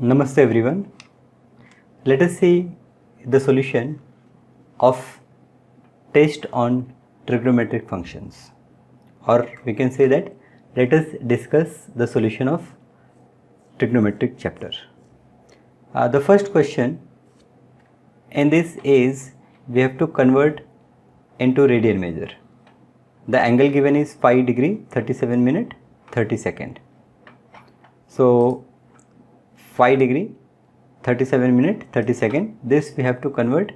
Namaste everyone. Let us see the solution of test on trigonometric functions, or we can say that let us discuss the solution of trigonometric chapter. The first question in this is we have to convert into radian measure. The angle given is 5 degree 37 minute 30 second. So 5 degree 37 minute 30 second, this we have to convert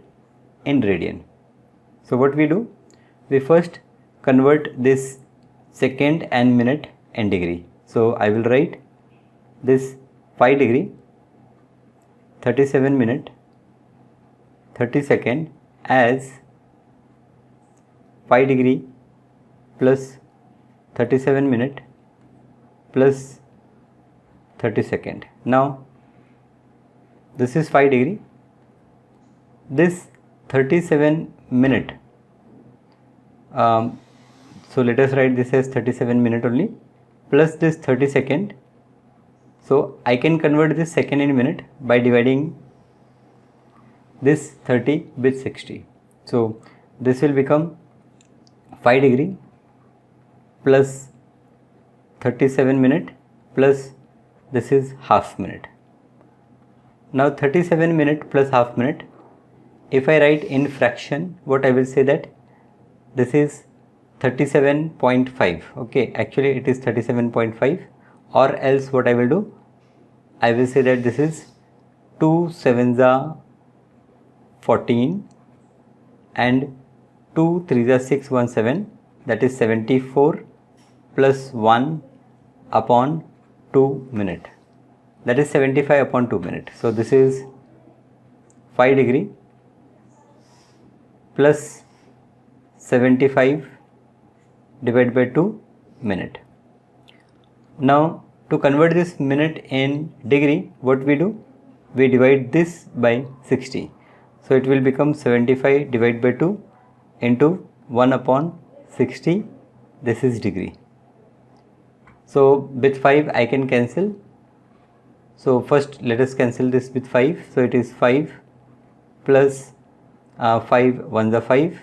in radian. So what we do, we first convert this second and minute in degree. So I will write this 5 degree 37 minute 30 second as 5 degree plus 37 minute plus 30 second. Now this is 5 degree, this 37 minute, so let us write this as 37 minute only, plus this 30 second. So I can convert this second in minute by dividing this 30 with 60. So this will become 5 degree plus 37 minute plus this is half minute. Now 37 minute plus half minute, if I write in fraction, what I will say that this is 37.5. okay, actually it is 37.5, or else what I will do, I will say that this is 2 sevens are 14 and 2 threes are 6 1 7, that is 74 plus 1 upon 2 minute, that is 75 upon 2 minute. So this is 5 degree plus 75 divided by 2 minute. Now to convert this minute in degree, what we do, we divide this by 60. So it will become 75 divided by 2 into 1 upon 60, this is degree. So with 5 I can cancel. So first let us cancel this with 5. So it is 5 plus 5 ones are 5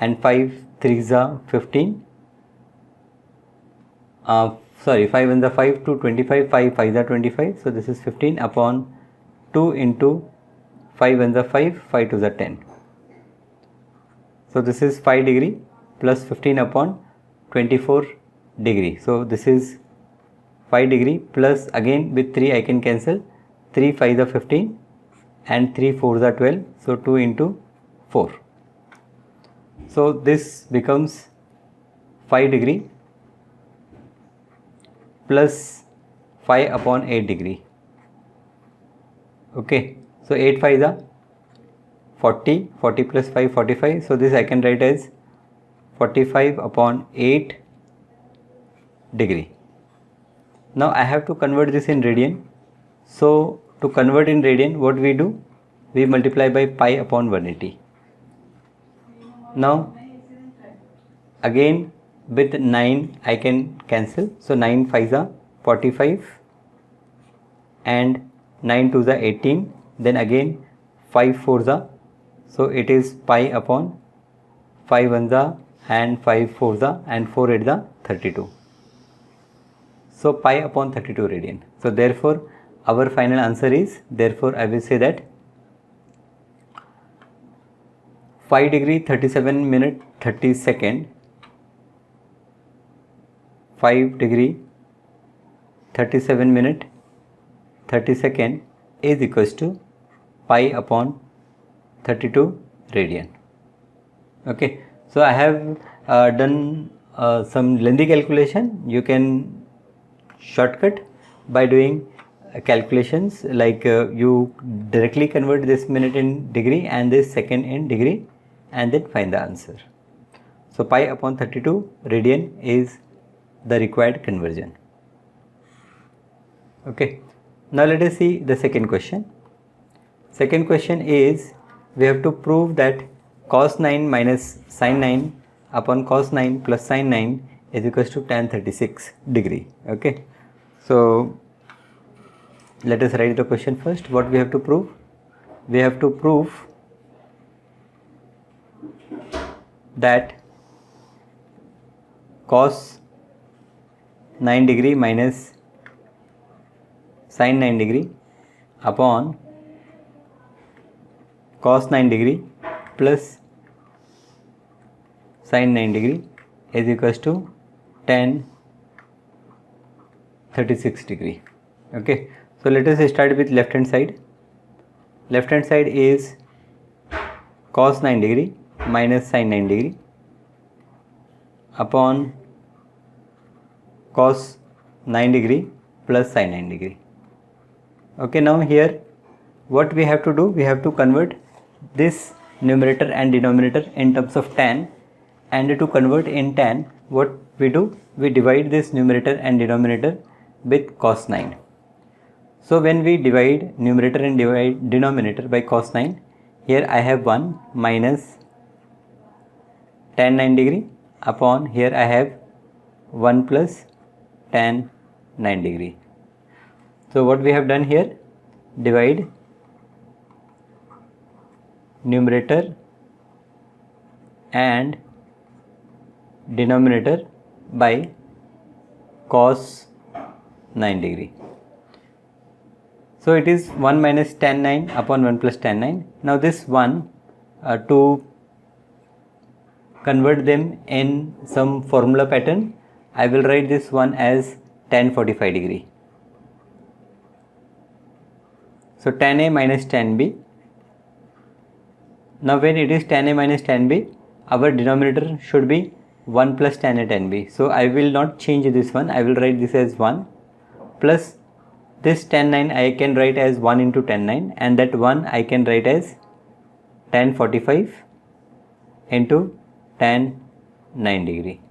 and 5 threes are 15. 5 ones are 5 to 25, 5 5s are 25. So this is 15 upon 2 into 5 ones are 5, 5 2s are 10. So this is 5 degree plus 15 upon 24 degree. So this is 5 degree plus, again with 3 I can cancel, 3 5s are 15 and 3 4s are 12. So 2 into 4. So this becomes 5 degree plus 5 upon 8 degree. Okay, so 8 5s are 40, 40 plus 5 45. So this I can write as 45 upon 8 degree. Now I have to convert this in radian. So to convert in radian, what we do, we multiply by pi upon 180. Now again with 9 I can cancel. So 9 5s are 45 and 9 2s are 18. Then again 5 4s are, so it is pi upon 5 1s are and 5 4s are and 4 8s are 32. So pi upon 32 radian. So therefore our final answer is, therefore I will say that 5 degree 37 minute 30 second, 5 degree 37 minute 30 second is equals to pi upon 32 radian. Okay, so I have done some lengthy calculation. You can shortcut by doing calculations, like you directly convert this minute in degree and this second in degree and then find the answer. So pi upon 32 radian is the required conversion. Okay, now let us see the second question. Second question is, we have to prove that cos 9 minus sin 9 upon cos 9 plus sin 9 is equals to tan 36 degree. Okay, so let us write the question first. What we have to prove? We have to prove that cos 9 degree minus sin 9 degree upon cos 9 degree plus sin 9 degree is equals to tan 36 degree. Okay, so let us start with left hand side. Left hand side is cos 9 degree minus sin 9 degree upon cos 9 degree plus sin 9 degree. Okay, now here what we have to do, we have to convert this numerator and denominator in terms of tan, and to convert in tan, what we do, we divide this numerator and denominator with cos 9. So when we divide numerator and divide denominator by cos 9, here I have 1 minus tan 9 degree upon here I have 1 plus tan 9 degree. So what we have done here, divide numerator and denominator by cos 9 degree. So it is 1 minus tan 9 upon 1 plus tan 9. Now this 1, to convert them in some formula pattern, I will write this one as tan 45 degree. So tan A minus tan B. Now when it is tan A minus tan B, our denominator should be 1 plus tan A tan B. So I will not change this one, I will write this as 1 plus this tan 9 I can write as 1 into tan 9, and that 1 I can write as tan 45 into tan 9 degree.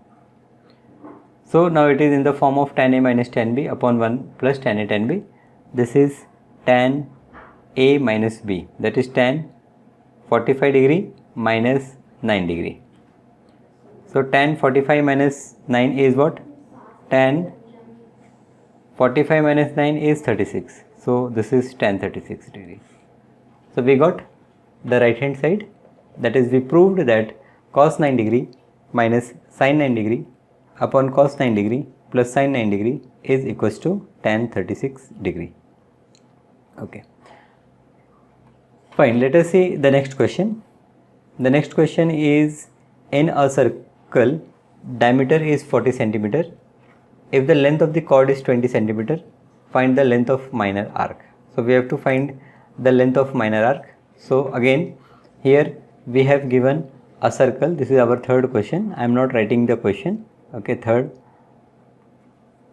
So now it is in the form of tan A minus tan B upon 1 plus tan A tan B. This is tan A minus B, that is tan 45 degree minus 9 degree. So tan 45 minus 9 is what? Tan 45 minus 9 is 36. So this is tan 36 degree. So we got the right hand side, that is we proved that cos 9 degree minus sin 9 degree upon cos 9 degree plus sin 9 degree is equals to tan 36 degree. Okay. Fine, let us see the next question. The next question is, in a circle, diameter is 40 centimeter. If the length of the chord is 20 centimeter, find the length of minor arc. So we have to find the length of minor arc. So again, here we have given a circle. This is our third question. I am not writing the question. Okay, third.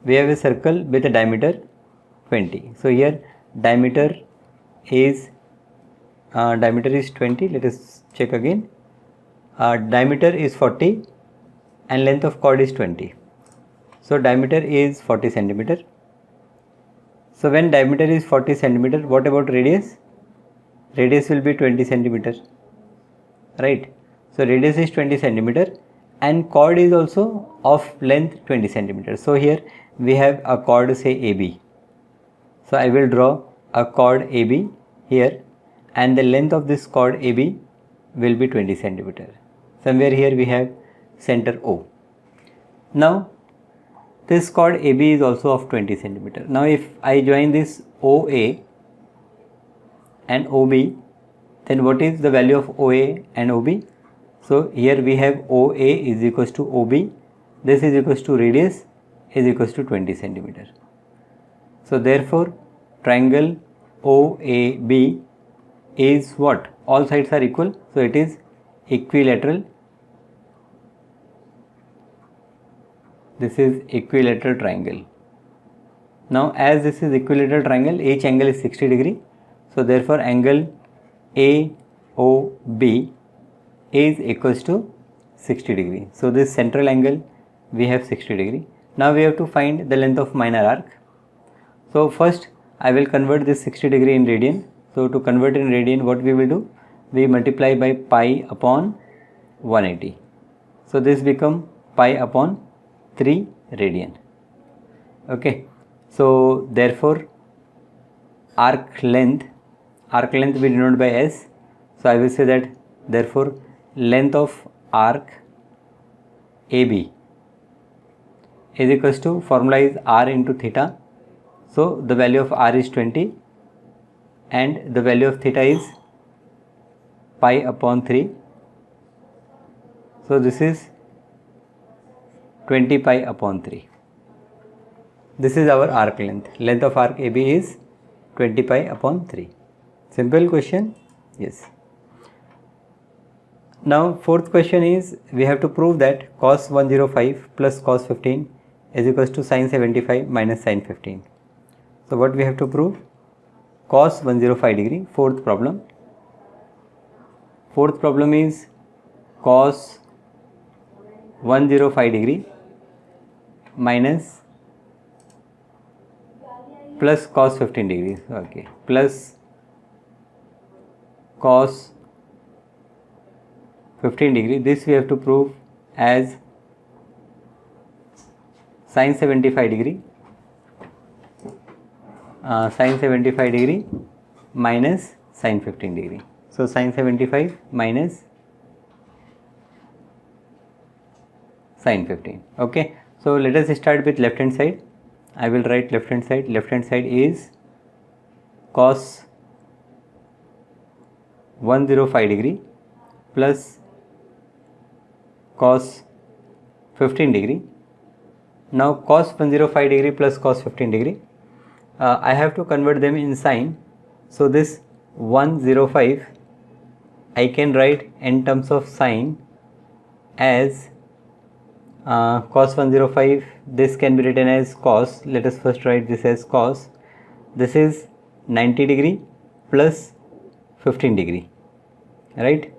We have a circle with a diameter 20. So here diameter is 20. Let us check again. Diameter is 40 and length of chord is 20. So diameter is 40 centimeter. So when diameter is 40 centimeter, what about radius? Radius will be 20 centimeter, right? So radius is 20 centimeter and chord is also of length 20 centimeter. So here we have a chord, say AB. So I will draw a chord AB here, and the length of this chord AB will be 20 centimeter. Somewhere here we have center O. Now this chord AB is also of 20 centimeter. Now if I join this OA and OB, then what is the value of OA and OB? So here we have OA is equals to OB. This is equals to radius is equals to 20 centimeter. So therefore triangle OAB is what? All sides are equal. So it is equilateral. This is equilateral triangle. Now as this is equilateral triangle, each angle is 60 degree. So therefore angle AOB is equals to 60 degree. So this central angle we have 60 degree. Now we have to find the length of minor arc. So first I will convert this 60 degree in radian. So to convert in radian, what we will do? We multiply by pi upon 180. So this become pi upon 3 radian. Okay. So therefore arc length we denote by S. So I will say that therefore length of arc AB is equals to, formula is R into theta. So the value of R is 20 and the value of theta is pi upon 3. So this is 20 pi upon 3. This is our arc length. Length of arc AB is 20 pi upon 3. Simple question? Yes. Now fourth question is, we have to prove that cos 105 plus cos 15 is equals to sin 75 minus sin 15. So what we have to prove? Cos 105 degree, fourth problem. Fourth problem is cos 105 degree minus plus cos 15 degrees, okay, plus cos 15 degree. This we have to prove as sin 75 degree, sin 75 degree minus sin 15 degree. So sin 75 minus sin 15. Okay, so let us start with left hand side. I will write left hand side. Left hand side is cos 105 degree plus cos 15 degree. Now cos 105 degree plus cos 15 degree, I have to convert them in sign. So this 105 I can write in terms of sign as cos 105. This can be written as cos. Let us first write this as cos. This is 90 degree plus 15 degree, right?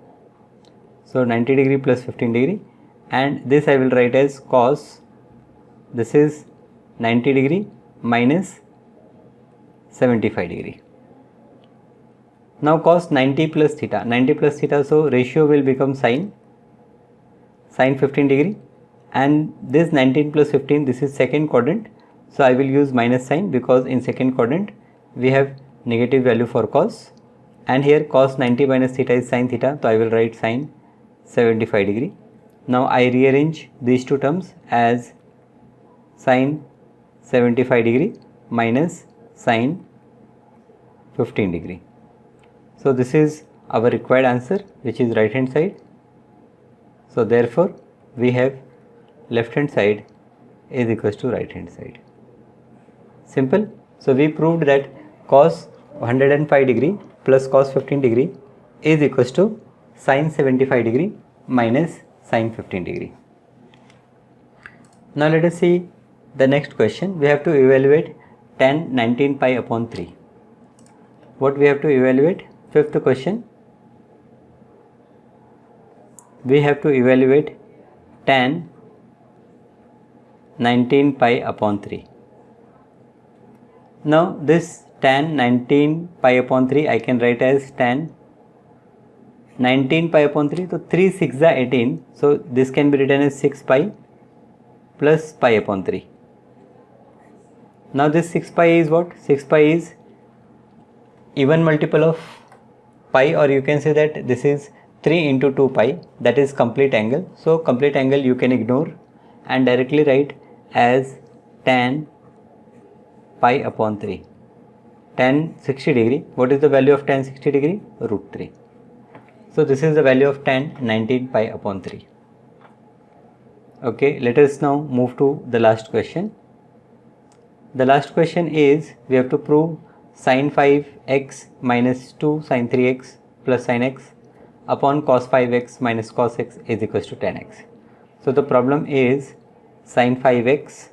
So 90 degree plus 15 degree, and this I will write as cos. This is 90 degree minus 75 degree. Now cos 90 plus theta, 90 plus theta, so ratio will become sin 15 degree, and this 19 plus 15, this is second quadrant, so I will use minus sign because in second quadrant we have negative value for cos, and here cos 90 minus theta is sin theta, so I will write sin 75 degree. Now I rearrange these two terms as sin 75 degree minus sin 15 degree. So this is our required answer, which is right hand side. So therefore we have left hand side is equals to right hand side. Simple. So we proved that cos 105 degree plus cos 15 degree is equals to sin 75 degree minus sin 15 degree. Now let us see the next question. We have to evaluate tan 19 pi upon 3. What we have to evaluate? Fifth question. We have to evaluate tan 19 pi upon 3. Now this tan 19 pi upon 3 I can write as tan 19 pi upon 3. So 3 6 are 18. So this can be written as 6 pi plus pi upon 3. Now this 6 pi is what? 6 pi is even multiple of pi, or you can say that this is 3 into 2 pi, that is complete angle. So complete angle you can ignore and directly write as tan pi upon 3. Tan 60 degree. What is the value of tan 60 degree? Root 3. So this is the value of tan 19 pi upon 3. Okay, let us now move to the last question. The last question is, we have to prove sin 5x minus 2 sin 3x plus sin x upon cos 5x minus cos x is equals to tan x. So the problem is sin 5x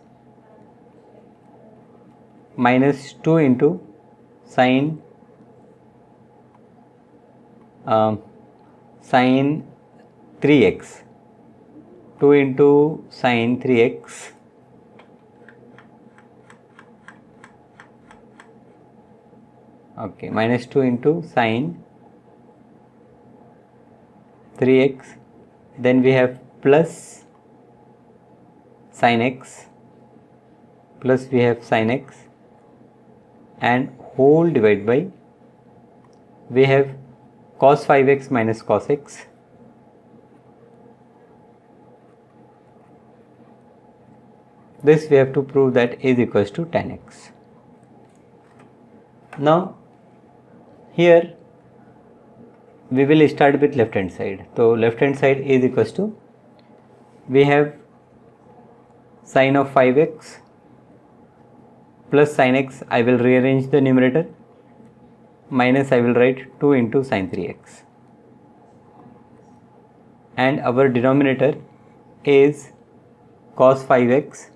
minus 2 into sin sin 3x, 2 into sin 3x okay, minus 2 into sin 3x, then we have plus sin x, plus we have sin x, and whole divided by, we have cos 5x minus cos x, this we have to prove that is equals to tan x. Now here we will start with left hand side. So left hand side is equals to, we have sine of 5x plus sin x, I will rearrange the numerator, minus I will write 2 into sin 3x, and our denominator is cos 5x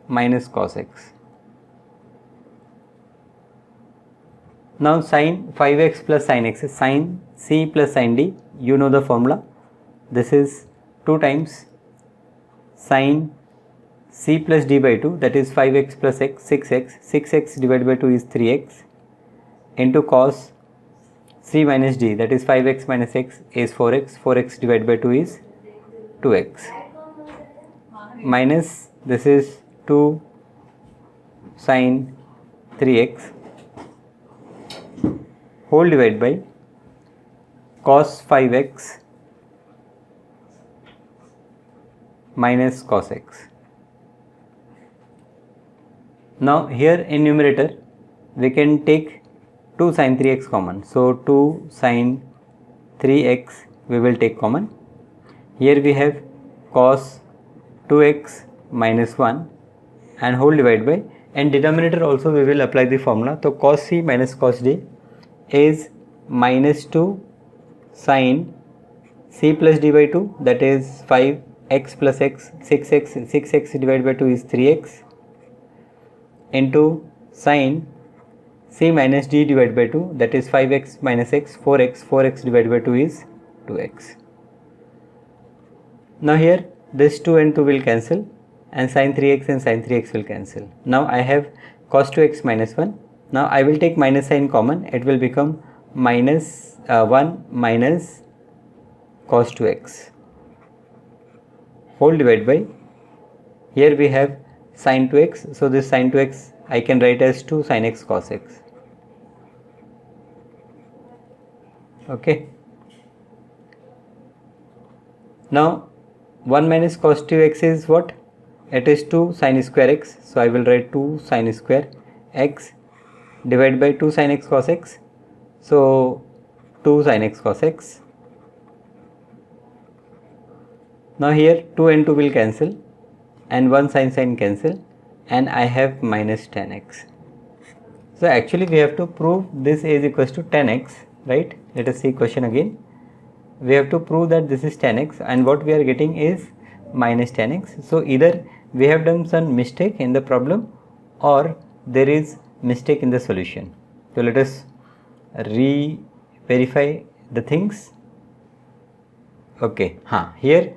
minus cos x. Now sin 5x plus sin x is sin c plus sin d, you know the formula, this is 2 times sin c plus d by 2, that is 5x plus x, 6x divided by 2 is 3x, into cos c minus d, that is 5x minus x is 4x divided by 2 is 2x, minus this is 2 sin 3x whole divided by cos 5x minus cos x. Now here in numerator we can take 2 sin 3x common, so 2 sin 3x we will take common. Here we have cos 2x minus 1 and whole divided by, and denominator also we will apply the formula. So cos c minus cos d is minus 2 sin c plus d by 2, that is 5x plus x, 6x divided by 2 is 3x, into sin c minus d divided by 2, that is 5x minus x, 4x divided by 2 is 2x. Now here this 2 and 2 will cancel, and sin 3x and sin 3x will cancel. Now I have cos 2x minus 1. Now I will take minus sign common, it will become minus 1 minus cos 2x whole divided by, here we have sin 2x, so this sin 2x I can write as 2 sin x cos x. Okay. Now 1 minus cos 2x is what? It is 2 sin square x, so I will write 2 sin square x divided by 2 sin x cos x, so 2 sin x cos x. Now here 2 and 2 will cancel and 1 sin cancel, and I have minus tan x. So actually we have to prove this is equals to tan x, right? Let us see question again. We have to prove that this is tan x, and what we are getting is minus tan x. So either we have done some mistake in the problem or there is mistake in the solution. So let us verify the things. Okay, here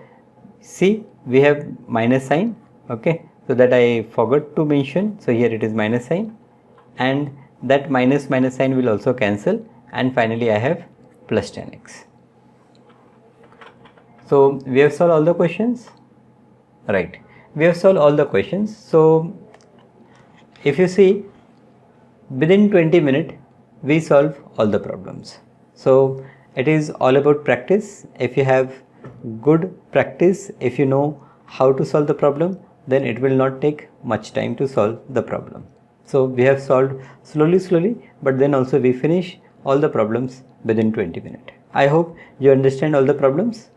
see we have minus sign, okay, so that I forgot to mention, so here it is minus sign, and that minus sign will also cancel, and finally I have plus tan x. So we have solved all the questions, right? We have solved all the questions. So if you see, within 20 minutes we solve all the problems. So it is all about practice. If you have good practice, if you know how to solve the problem, then it will not take much time to solve the problem. So we have solved slowly, but then also we finish all the problems within 20 minutes. I hope you understand all the problems.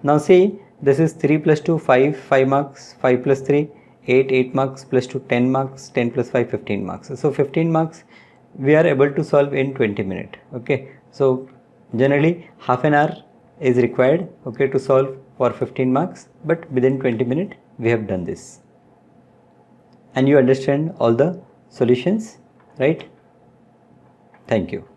Now see, this is 3 plus 2, 5 marks, 5 plus 3, 8 marks, plus 2, 10 marks, 10 plus 5, 15 marks. So 15 marks we are able to solve in 20 minutes. Okay, so generally half an hour is required, okay, to solve for 15 marks, but within 20 minutes we have done this, and you understand all the solutions, right? Thank you.